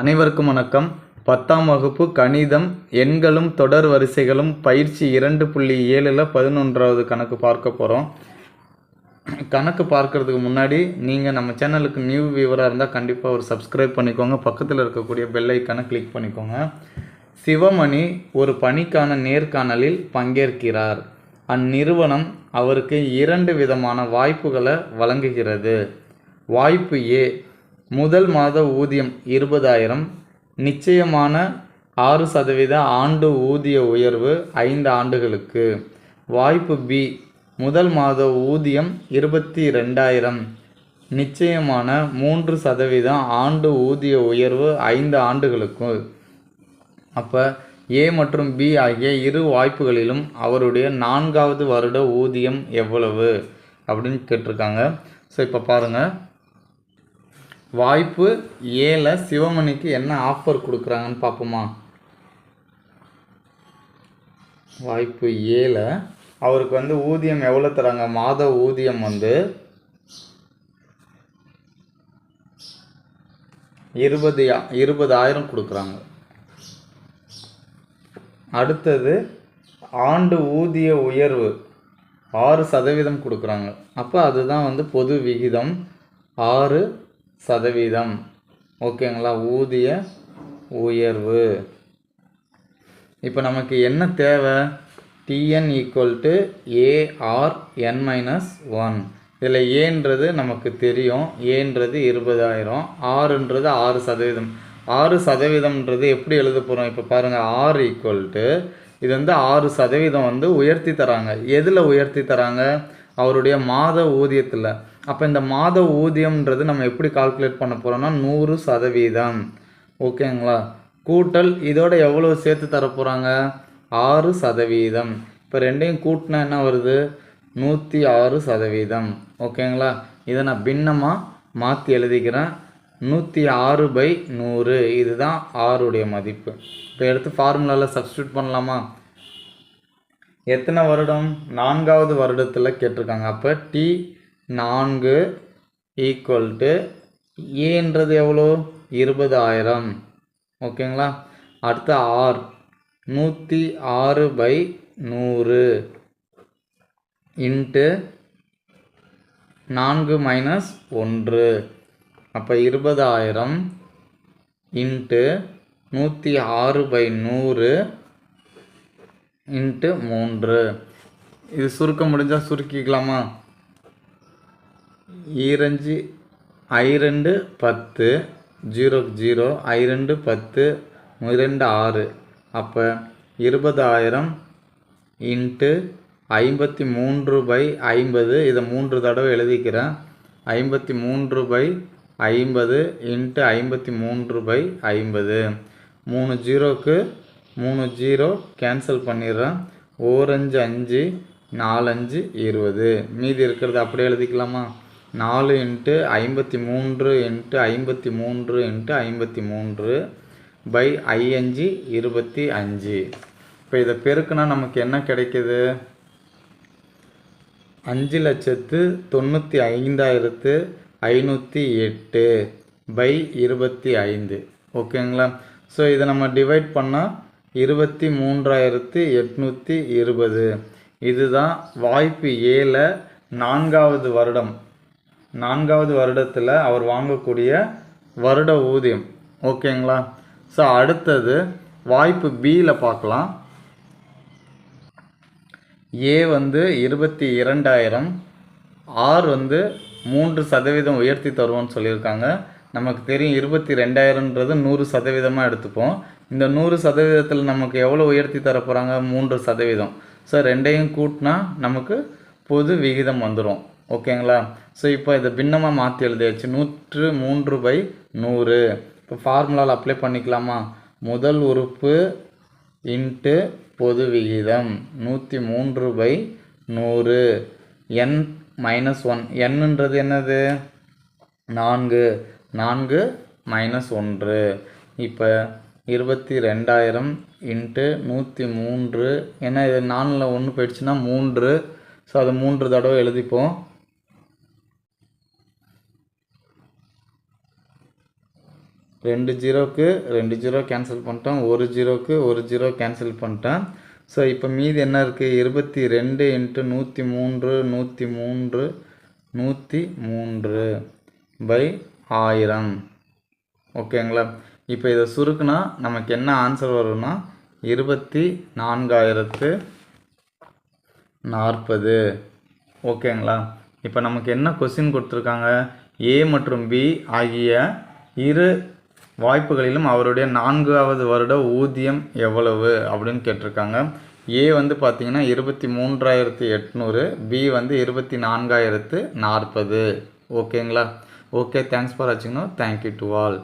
அனைவருக்கும் வணக்கம். 10ஆம் வகுப்பு கணிதம் எண்களும் தொடர் வரிசைகளும் பயிற்சி 2.7ல் 11வது கணக்கு பார்க்க போகிறோம். கணக்கு பார்க்கறதுக்கு முன்னாடி நீங்கள் நம்ம சேனலுக்கு நியூ வியூவராக இருந்தால் கண்டிப்பாக ஒரு சப்ஸ்கிரைப் பண்ணிக்கோங்க. பக்கத்தில் இருக்கக்கூடிய பெல் ஐக்கானை கிளிக் பண்ணிக்கோங்க. சிவமணி ஒரு பணிக்கான நேர்காணலில் பங்கேற்கிறார். அந்நிறுவனம் அவருக்கு 2 விதமான வாய்ப்புகளை வழங்குகிறது. வாய்ப்பு ஏ, முதல் மாத ஊதியம் 20,000, நிச்சயமான 6% ஆண்டு ஊதிய உயர்வு 5 ஆண்டுகளுக்கு. வாய்ப்பு பி, முதல் மாத ஊதியம் 22,000, நிச்சயமான 3% ஆண்டு ஊதிய உயர்வு 5 ஆண்டுகளுக்கு. அப்போ ஏ மற்றும் பி ஆகிய இரு வாய்ப்புகளிலும் அவருடைய 4வது வருட ஊதியம் எவ்வளவு அப்படின்னு கேட்டிருக்காங்க. ஸோ இப்போ பாருங்கள், வாய்ப்பு ஏல சிவமணிக்கு என்ன ஆஃபர் கொடுக்குறாங்கன்னு பார்ப்போமா. வாய்ப்பு ஏல அவருக்கு ஊதியம் எவ்வளோ தராங்க? மாத ஊதியம் 20,000 கொடுக்குறாங்க. அடுத்தது ஆண்டு ஊதிய உயர்வு 6% கொடுக்குறாங்க. அப்போ அதுதான் பொது விகிதம் 6%. ஓகேங்களா, ஊதிய உயர்வு. இப்போ நமக்கு என்ன தேவை? TN equal ARN-1. இதில் ஏன்றது நமக்கு தெரியும். ஏன்றது 20,000, ஆறுன்றது 6%. 6%ன்றது எப்படி எழுத போகிறோம்? இப்போ பாருங்கள், ஆர் ஈக்குவல் இது 6% உயர்த்தி தராங்க. எதில் உயர்த்தி தராங்க? அவருடைய மாத ஊதியத்தில். அப்போ இந்த மாத ஊதியம்ன்றது நம்ம எப்படி கால்குலேட் பண்ண போகிறோம்னா 100%. ஓகேங்களா, கூட்டல் இதோட எவ்வளோ சேர்த்து தர போகிறாங்க? 6%. இப்போ ரெண்டையும் கூட்டினா என்ன வருது? 106%. ஓகேங்களா, இதை நான் பின்னமாக மாற்றி எழுதிக்கிறேன். 106/100 இதுதான் ஆருடைய மதிப்பு. இப்போ எடுத்து ஃபார்முலாவில் சப்ஸ்டியூட் பண்ணலாமா? எத்தனை வருடம்? 4வது வருடத்தில் கேட்டிருக்காங்க. அப்போ T4 ஈக்குவல் ஏன்றது எவ்வளோ? 20,000. ஓகேங்களா, அடுத்து ஆர் 106/100 இன்ட்டு 4 - 1. அப்போ 20,000 இன்ட்டு 106/100 இன்ட்டு 3. இது சுருக்க முடிஞ்சால் சுருக்கிக்கலாமா? 2 I2 10 0 0 I2 10 2 6. அப்போ 20,000 இன்ட்டு 53/50. இதை 3 தடவை எழுதிக்கிறேன். 53/50 இன்ட்டு 53/50. 3 0க்கு 3 0 கேன்சல் பண்ணிடுறேன். 1 5 5 4 5 20. மீதி இருக்கிறது அப்படியே எழுதிக்கலாமா? 4 இன்ட்டு 53 இன்ட்டு 53 இன்ட்டு 53/5 25. இப்போ இதை பெருக்குனா நமக்கு என்ன கிடைக்குது? 5,95,508/25. ஓகேங்களா, ஸோ இதை நம்ம டிவைட் பண்ணால் 23,820. இதுதான் வாய்ப்பு ஏல 4வது வருடம். 4வது வருடத்தில் அவர் வாங்கக்கூடிய வருட ஊதியம். ஓகேங்களா, ஸோ அடுத்தது வாய்ப்பு பியில் பார்க்கலாம். ஏ 22,000, ஆர் 3% உயர்த்தி தருவோம்னு சொல்லியிருக்காங்க. நமக்கு தெரியும் 22,000ன்றது 100%மாக எடுத்துப்போம். இந்த 100%த்தில் நமக்கு எவ்வளோ உயர்த்தி தர போகிறாங்க? 3%. ஸோ ரெண்டையும் கூட்டினா நமக்கு பொது விகிதம் வந்துடும். ஓகேங்களா, ஸோ இப்போ இதை பின்னமாக மாற்றி எழுதியாச்சு. 103/100. இப்போ ஃபார்முலாவில் அப்ளை பண்ணிக்கலாமா? முதல் உறுப்பு இன்ட்டு பொது விகிதம் 103/100. N-1. Nன்றது என்னது? 4. 4 - 1. இப்போ 22,000 இன்ட்டு 103. ஏன்னா இது 4ல் 1 போயிடுச்சுன்னா 3. ஸோ அதை 3 தடவை எழுதிப்போம். 2 ஜீரோக்கு 2 ஜீரோ கேன்சல் பண்ணிட்டேன், 1 ஜீரோக்கு 1 ஜீரோ கேன்சல் பண்ணிட்டேன். ஸோ இப்போ மீதி என்ன இருக்குது? 22 × 103 103 103 பை 1000. ஓகேங்களா? இப்போ இதை சுருக்குனா நமக்கு என்ன ஆன்சர் வரும்னா 24,040. ஓகேங்களா? இப்போ நமக்கு என்ன கொஸ்டின் கொடுத்துருக்காங்க? ஏ மற்றும் பி ஆகிய இரு வாய்ப்புகளிலும் அவருடைய 4வது வருட ஊதியம் எவ்வளவு அப்படின்னு கேட்டிருக்காங்க. ஏ வந்து பார்த்தீங்கன்னா 23,800, பி வந்து 24,040. ஓகேங்களா? ஓகே, தேங்க்ஸ் ஃபார் வாட்சிங். Thank you to all.